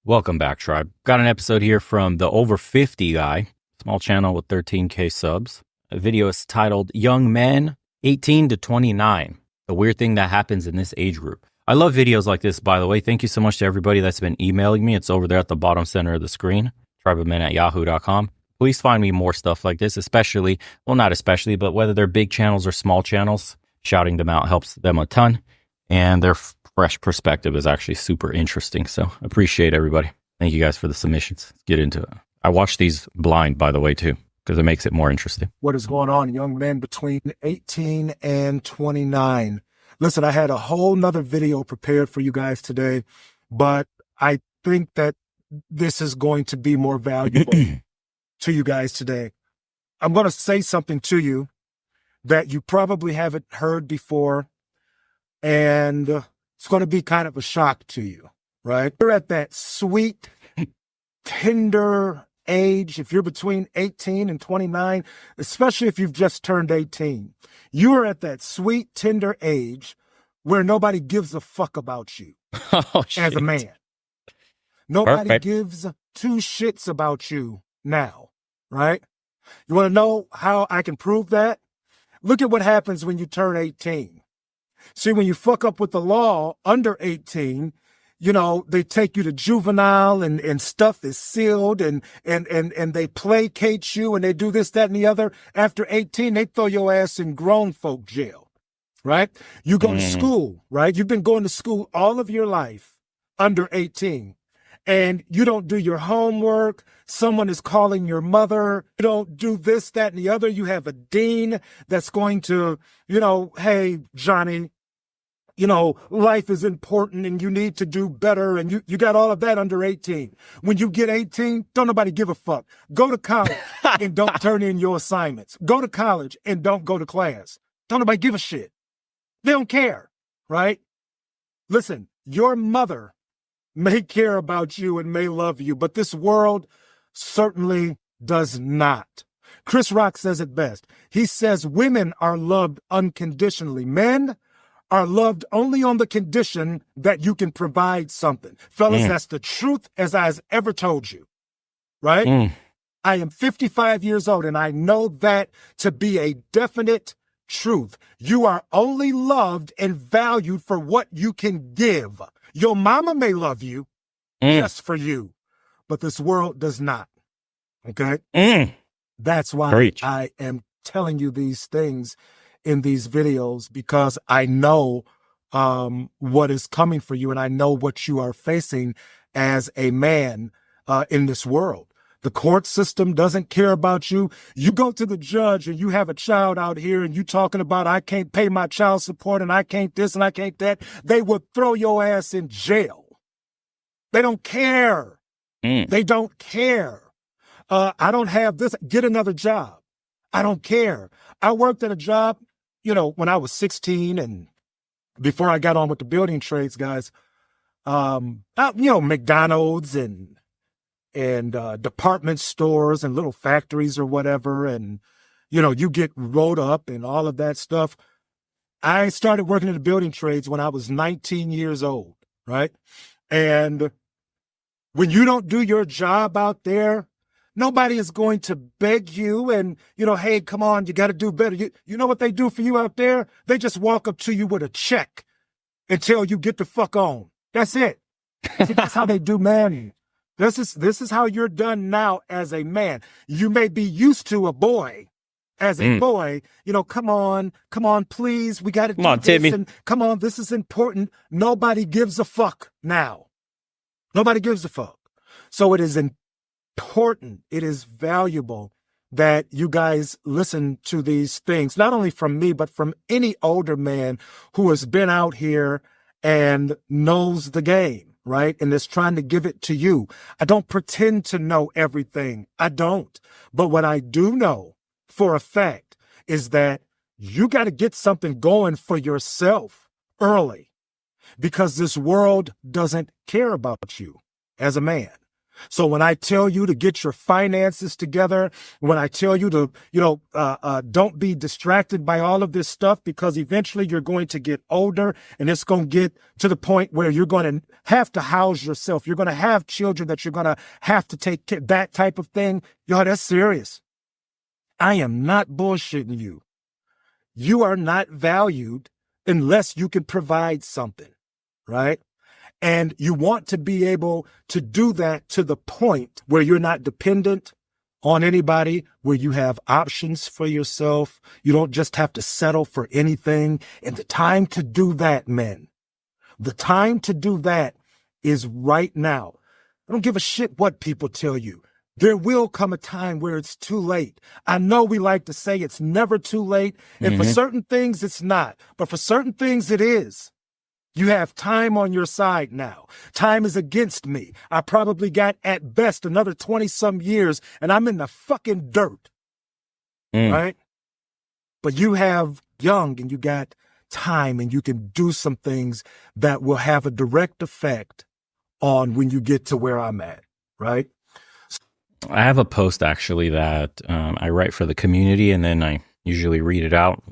Welcome back, Tribe. Got an episode here from the Over 50 guy, small channel with 13K subs. The video is titled Young Men 18 to 29, the weird thing that happens in this age group. I love videos like this, by the way. Thank you so much to everybody that's been emailing me. It's over there at the bottom center of the screen, tribeofmen@yahoo.com. Please find me more stuff like this, especially, well, not especially, but whether they're big channels or small channels, shouting them out helps them a ton. And their fresh perspective is actually super interesting. So appreciate everybody. Thank you guys for the submissions. Let's get into it. I watch these blind, by the way, too, because it makes it more interesting. What is going on, young men between 18 and 29? Listen, I had a whole nother video prepared for you guys today, but I think that this is going to be more valuable to you guys today. I'm going to say something to you that you probably haven't heard before, and it's going to be kind of a shock to you, right? You're at that sweet, tender age. If you're between 18 and 29, especially if you've just turned 18, you are at that sweet, tender age where nobody gives a fuck about you as a man. Nobody gives two shits about you now, right? You want to know how I can prove that? Look at what happens when you turn 18. See, when you fuck up with the law under 18, you know, they take you to juvenile and stuff is sealed and they placate you and they do this, that, and the other. After 18, they throw your ass in grown folk jail, right? You go to school, right? You've been going to school all of your life under 18 and you don't do your homework. Someone is calling your mother. You don't do this, that, and the other. You have a dean that's going to, you know, hey, Johnny, you know, life is important and you need to do better. And you got all of that under 18. When you get 18, don't nobody give a fuck. Go to college and don't turn in your assignments. Go to college and don't go to class. Don't nobody give a shit. They don't care, right? Listen, your mother may care about you and may love you, but this world certainly does not. Chris Rock says it best. He says women are loved unconditionally. Men are loved only on the condition that you can provide something. Fellas, that's the truth as I has ever told you, right? I am 55 years old and I know that to be a definite truth. You are only loved and valued for what you can give. Your mama may love you just for you, but this world does not, okay? That's why I am telling you these things in these videos, because I know what is coming for you and I know what you are facing as a man in this world. The court system doesn't care about you. You go to the judge and you have a child out here and you talking about, I can't pay my child support and I can't this and I can't that. They will throw your ass in jail. They don't care. They don't care. I don't have this. Get another job. I don't care. I worked at a job, you know, when I was 16 and before I got on with the building trades, guys, you know, McDonald's and department stores and little factories or whatever. And, you know, you get rolled up and all of that stuff. I started working in the building trades when I was 19 years old, right? And when you don't do your job out there, nobody is going to beg you and, you know, hey, come on, you got to do better. You know what they do for you out there? They just walk up to you with a check and tell you get the fuck on. That's it. See, that's how they do, man. This is how you're done now as a man. You may be used to a boy as a boy, you know, come on, please. We got to do this. Timmy. And come on, this is important. Nobody gives a fuck now. Nobody gives a fuck. So it is important. It is valuable that you guys listen to these things, not only from me, but from any older man who has been out here and knows the game, right? And is trying to give it to you. I don't pretend to know everything. I don't. But what I do know for a fact is that you got to get something going for yourself early, because this world doesn't care about you as a man. So when I tell you to get your finances together, when I tell you to, don't be distracted by all of this stuff, because eventually you're going to get older and it's going to get to the point where you're going to have to house yourself. You're going to have children that you're going to have to take care, that type of thing. Yo, that's serious. I am not bullshitting you. You are not valued unless you can provide something, right? And you want to be able to do that to the point where you're not dependent on anybody, where you have options for yourself. You don't just have to settle for anything. And the time to do that, men, the time to do that is right now. I don't give a shit what people tell you. There will come a time where it's too late. I know we like to say it's never too late. And for certain things, it's not. But for certain things, it is. You have time on your side now. Time is against me. I probably got at best another 20-some years and I'm in the fucking dirt. Right? But you have young and you got time and you can do some things that will have a direct effect on when you get to where I'm at. Right? I have a post actually that I write for the community and then I usually read it out.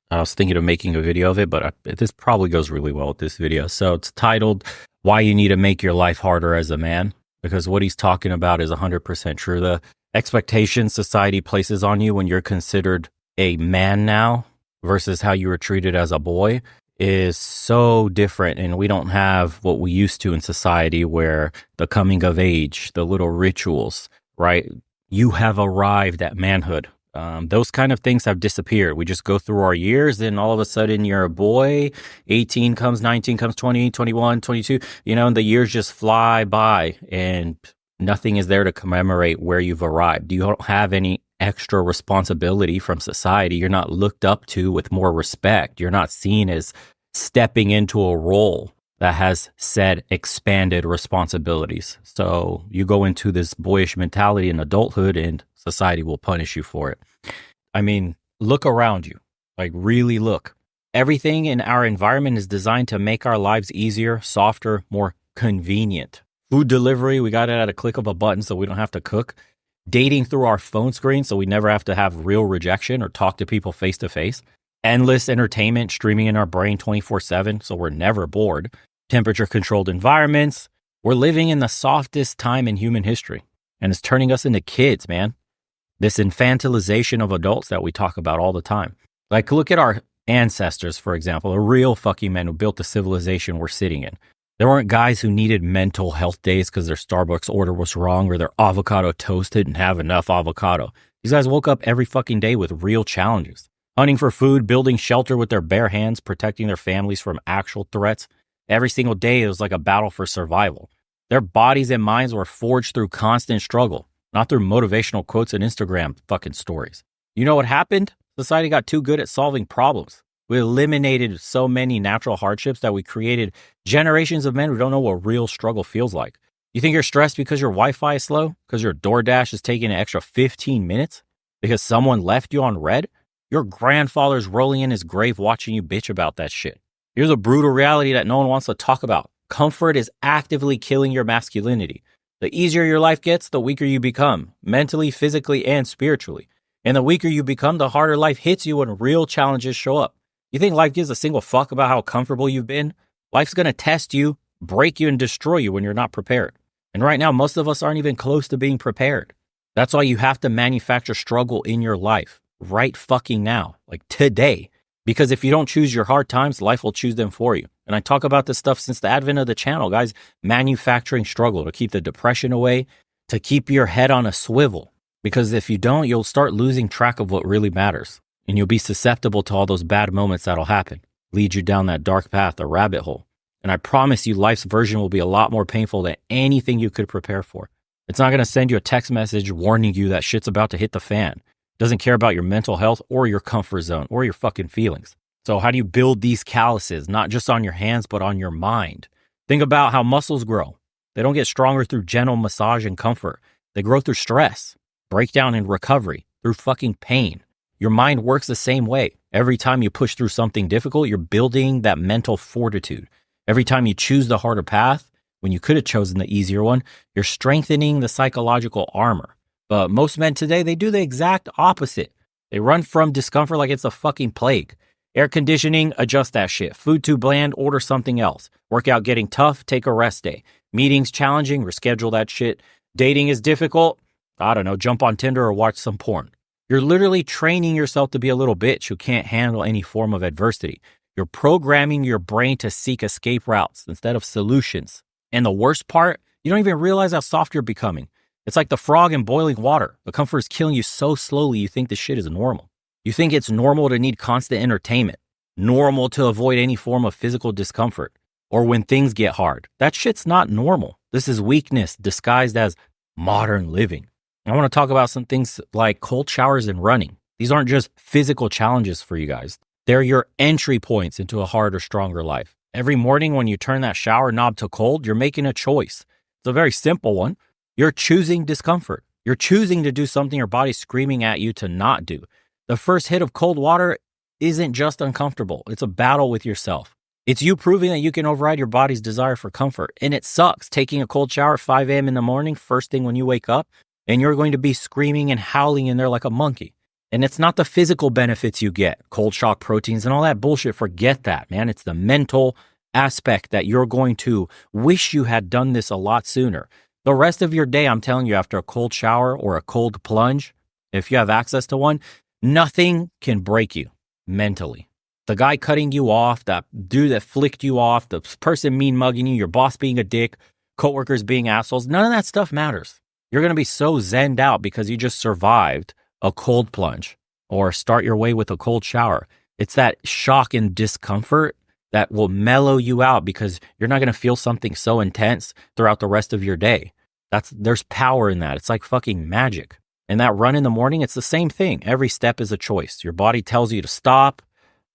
I was thinking of making a video of it, but this probably goes really well with this video. So it's titled, Why You Need to Make Your Life Harder as a Man, because what he's talking about is 100% true. The expectations society places on you when you're considered a man now versus how you were treated as a boy is so different. And we don't have what we used to in society where the coming of age, the little rituals, right? You have arrived at manhood. Those kind of things have disappeared. We just go through our years, then all of a sudden you're a boy, 18 comes, 19 comes, 20, 21, 22, and the years just fly by and nothing is there to commemorate where you've arrived. You don't have any extra responsibility from society. You're not looked up to with more respect. You're not seen as stepping into a role that has said expanded responsibilities. So you go into this boyish mentality in adulthood and society will punish you for it. I mean, look around you, like really look. Everything in our environment is designed to make our lives easier, softer, more convenient. Food delivery, we got it at a click of a button so we don't have to cook. Dating through our phone screen so we never have to have real rejection or talk to people face to face. Endless entertainment streaming in our brain 24/7 so we're never bored. Temperature controlled environments. We're living in the softest time in human history and it's turning us into kids, man. This infantilization of adults that we talk about all the time. Like, look at our ancestors, for example, the real fucking men who built the civilization we're sitting in. There weren't guys who needed mental health days because their Starbucks order was wrong or their avocado toast didn't have enough avocado. These guys woke up every fucking day with real challenges. Hunting for food, building shelter with their bare hands, protecting their families from actual threats. Every single day, it was like a battle for survival. Their bodies and minds were forged through constant struggle, not through motivational quotes and Instagram fucking stories. You know what happened? Society got too good at solving problems. We eliminated so many natural hardships that we created generations of men who don't know what real struggle feels like. You think you're stressed because your Wi-Fi is slow? Because your DoorDash is taking an extra 15 minutes? Because someone left you on red? Your grandfather's rolling in his grave watching you bitch about that shit. Here's a brutal reality that no one wants to talk about. Comfort is actively killing your masculinity. The easier your life gets, the weaker you become, mentally, physically, and spiritually. And the weaker you become, the harder life hits you when real challenges show up. You think life gives a single fuck about how comfortable you've been? Life's going to test you, break you, and destroy you when you're not prepared. And right now, most of us aren't even close to being prepared. That's why you have to manufacture struggle in your life right fucking now, like today. Because if you don't choose your hard times, life will choose them for you. And I talk about this stuff since the advent of the channel, guys. Manufacturing struggle to keep the depression away, to keep your head on a swivel. Because if you don't, you'll start losing track of what really matters. And you'll be susceptible to all those bad moments that'll happen. Lead you down that dark path, a rabbit hole. And I promise you, life's version will be a lot more painful than anything you could prepare for. It's not going to send you a text message warning you that shit's about to hit the fan. It doesn't care about your mental health or your comfort zone or your fucking feelings. So how do you build these calluses, not just on your hands, but on your mind? Think about how muscles grow. They don't get stronger through gentle massage and comfort. They grow through stress, breakdown and recovery, through fucking pain. Your mind works the same way. Every time you push through something difficult, you're building that mental fortitude. Every time you choose the harder path, When you could have chosen the easier one, you're strengthening the psychological armor. But most men today, they do the exact opposite. They run from discomfort like it's a fucking plague. Air conditioning, adjust that shit. Food too bland, order something else. Workout getting tough, take a rest day. Meetings challenging, reschedule that shit. Dating is difficult, I don't know, jump on Tinder or watch some porn. You're literally training yourself to be a little bitch who can't handle any form of adversity. You're programming your brain to seek escape routes instead of solutions. And the worst part, you don't even realize how soft you're becoming. It's like the frog in boiling water. The comfort is killing you so slowly you think this shit is normal. You think it's normal to need constant entertainment, normal to avoid any form of physical discomfort, or when things get hard. That shit's not normal. This is weakness disguised as modern living. I want to talk about some things like cold showers and running. These aren't just physical challenges for you guys. They're your entry points into a harder, stronger life. Every morning when you turn that shower knob to cold, you're making a choice. It's a very simple one. You're choosing discomfort. You're choosing to do something your body's screaming at you to not do. The first hit of cold water isn't just uncomfortable. It's a battle with yourself. It's you proving that you can override your body's desire for comfort. And it sucks taking a cold shower at 5 a.m. in the morning, first thing when you wake up, and you're going to be screaming and howling in there like a monkey. And it's not the physical benefits you get, cold shock proteins and all that bullshit. Forget that, man. It's the mental aspect that you're going to wish you had done this a lot sooner. The rest of your day, I'm telling you, after a cold shower or a cold plunge, if you have access to one, nothing can break you mentally. The guy cutting you off, that dude that flicked you off, the person mean mugging you, your boss being a dick, coworkers being assholes, none of that stuff matters. You're going to be so zenned out because you just survived a cold plunge or start your way with a cold shower. It's that shock and discomfort that will mellow you out because you're not going to feel something so intense throughout the rest of your day. There's power in that. It's like fucking magic. And that run in the morning, it's the same thing. Every step is a choice. Your body tells you to stop,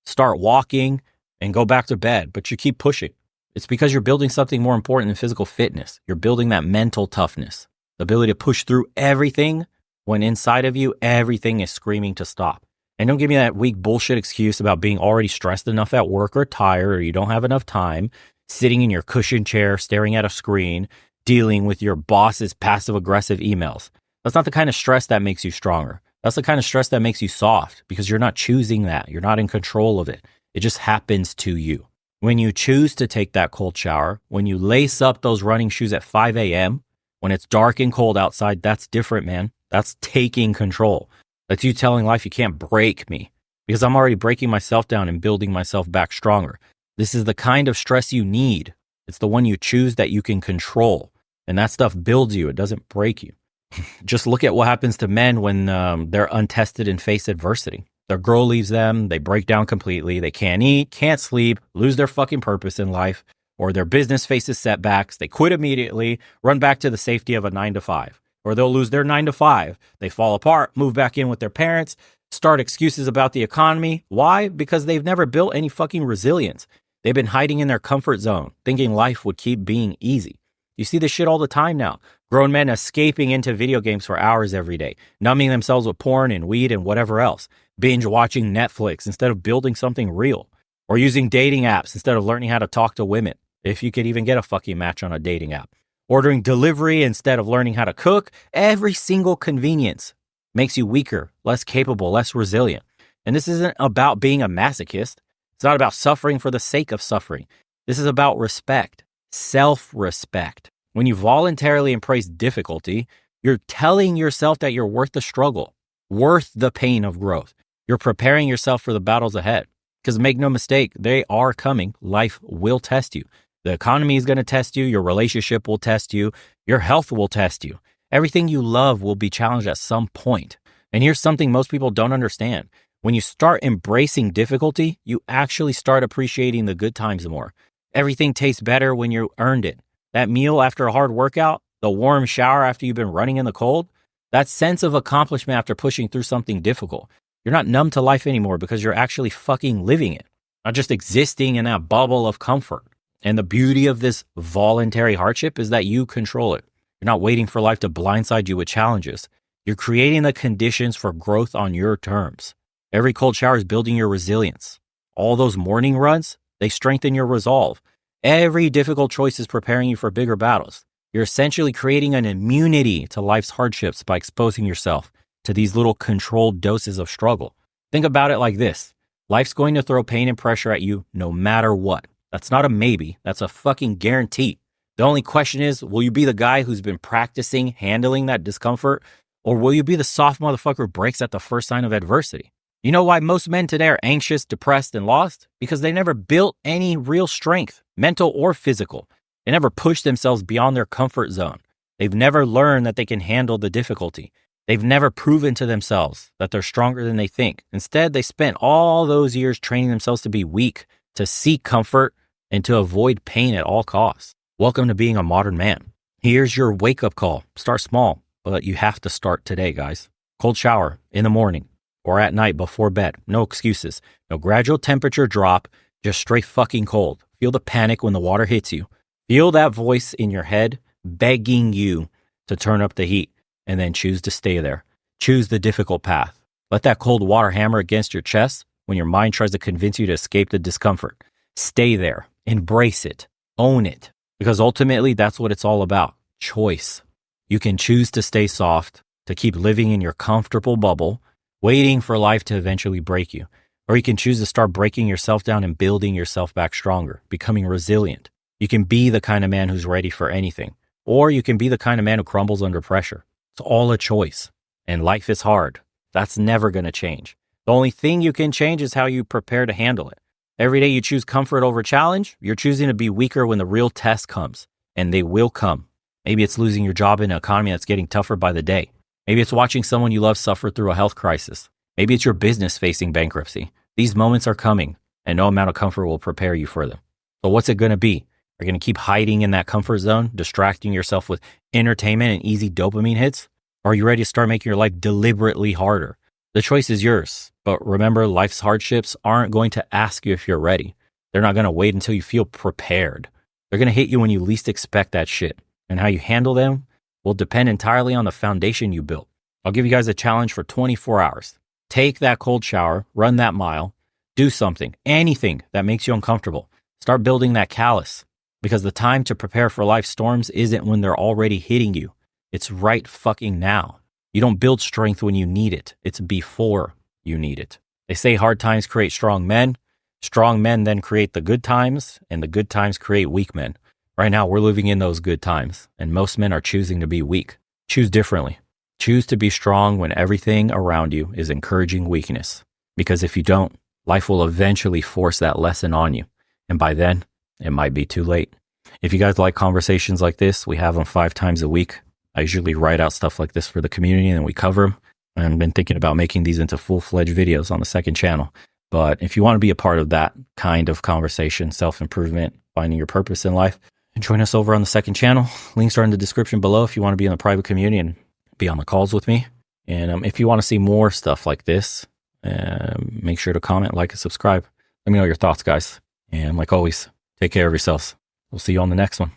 start walking, and go back to bed, but you keep pushing. It's because you're building something more important than physical fitness. You're building that mental toughness, the ability to push through everything when inside of you, everything is screaming to stop. And don't give me that weak bullshit excuse about being already stressed enough at work or tired or you don't have enough time, sitting in your cushion chair, staring at a screen, dealing with your boss's passive-aggressive emails. That's not the kind of stress that makes you stronger. That's the kind of stress that makes you soft because you're not choosing that. You're not in control of it. It just happens to you. When you choose to take that cold shower, when you lace up those running shoes at 5 a.m., when it's dark and cold outside, that's different, man. That's taking control. That's you telling life you can't break me because I'm already breaking myself down and building myself back stronger. This is the kind of stress you need. It's the one you choose that you can control. And that stuff builds you. It doesn't break you. Just look at what happens to men when they're untested and face adversity. Their girl leaves them. They break down completely. They can't eat, can't sleep, lose their fucking purpose in life, or their business faces setbacks. They quit immediately, run back to the safety of a 9-to-5. Or they'll lose their 9-to-5. They fall apart, move back in with their parents, start excuses about the economy. Why? Because they've never built any fucking resilience. They've been hiding in their comfort zone, thinking life would keep being easy. You see this shit all the time now. Grown men escaping into video games for hours every day, numbing themselves with porn and weed and whatever else, binge watching Netflix instead of building something real, or using dating apps instead of learning how to talk to women, if you could even get a fucking match on a dating app. Ordering delivery instead of learning how to cook. Every single convenience makes you weaker, less capable, less resilient. And this isn't about being a masochist. It's not about suffering for the sake of suffering. This is about respect, self-respect. When you voluntarily embrace difficulty, you're telling yourself that you're worth the struggle, worth the pain of growth. You're preparing yourself for the battles ahead. Because make no mistake, they are coming. Life will test you. The economy is going to test you. Your relationship will test you. Your health will test you. Everything you love will be challenged at some point. And here's something most people don't understand. When you start embracing difficulty, you actually start appreciating the good times more. Everything tastes better when you earned it. That meal after a hard workout, the warm shower after you've been running in the cold, that sense of accomplishment after pushing through something difficult. You're not numb to life anymore because you're actually fucking living it, not just existing in that bubble of comfort. And the beauty of this voluntary hardship is that you control it. You're not waiting for life to blindside you with challenges. You're creating the conditions for growth on your terms. Every cold shower is building your resilience. All those morning runs, they strengthen your resolve. Every difficult choice is preparing you for bigger battles. You're essentially creating an immunity to life's hardships by exposing yourself to these little controlled doses of struggle. Think about it like this. Life's going to throw pain and pressure at you no matter what. That's not a maybe. That's a fucking guarantee. The only question is, will you be the guy who's been practicing handling that discomfort, or will you be the soft motherfucker who breaks at the first sign of adversity? You know why most men today are anxious, depressed, and lost? Because they never built any real strength, mental or physical. They never pushed themselves beyond their comfort zone. They've never learned that they can handle the difficulty. They've never proven to themselves that they're stronger than they think. Instead, they spent all those years training themselves to be weak, to seek comfort, and to avoid pain at all costs. Welcome to being a modern man. Here's your wake-up call. Start small, but you have to start today, guys. Cold shower in the morning or at night before bed. No excuses. No gradual temperature drop, just straight fucking cold. Feel the panic when the water hits you. Feel that voice in your head begging you to turn up the heat, and then choose to stay there. Choose the difficult path. Let that cold water hammer against your chest when your mind tries to convince you to escape the discomfort. Stay there. Embrace it. Own it. Because ultimately, that's what it's all about. Choice. You can choose to stay soft, to keep living in your comfortable bubble, waiting for life to eventually break you. Or you can choose to start breaking yourself down and building yourself back stronger, becoming resilient. You can be the kind of man who's ready for anything. Or you can be the kind of man who crumbles under pressure. It's all a choice. And life is hard. That's never going to change. The only thing you can change is how you prepare to handle it. Every day you choose comfort over challenge, you're choosing to be weaker when the real test comes. And they will come. Maybe it's losing your job in an economy that's getting tougher by the day. Maybe it's watching someone you love suffer through a health crisis. Maybe it's your business facing bankruptcy. These moments are coming, and no amount of comfort will prepare you for them. So what's it going to be? Are you going to keep hiding in that comfort zone, distracting yourself with entertainment and easy dopamine hits? Or are you ready to start making your life deliberately harder? The choice is yours, but remember, life's hardships aren't going to ask you if you're ready. They're not going to wait until you feel prepared. They're going to hit you when you least expect that shit. And how you handle them will depend entirely on the foundation you built. I'll give you guys a challenge for 24 hours. Take that cold shower, run that mile, do something, anything that makes you uncomfortable. Start building that callus, because the time to prepare for life's storms isn't when they're already hitting you. It's right fucking now. You don't build strength when you need it. It's before you need it. They say hard times create strong men. Strong men then create the good times, and the good times create weak men. Right now, we're living in those good times, and most men are choosing to be weak. Choose differently. Choose to be strong when everything around you is encouraging weakness. Because if you don't, life will eventually force that lesson on you. And by then, it might be too late. If you guys like conversations like this, we have them 5 times a week. I usually write out stuff like this for the community and we cover them. I've been thinking about making these into full-fledged videos on the second channel. But if you want to be a part of that kind of conversation, self-improvement, finding your purpose in life, join us over on the second channel. Links are in the description below if you want to be in the private community and be on the calls with me. And if you want to see more stuff like this, make sure to comment, like, and subscribe. Let me know your thoughts, guys. And like always, take care of yourselves. We'll see you on the next one.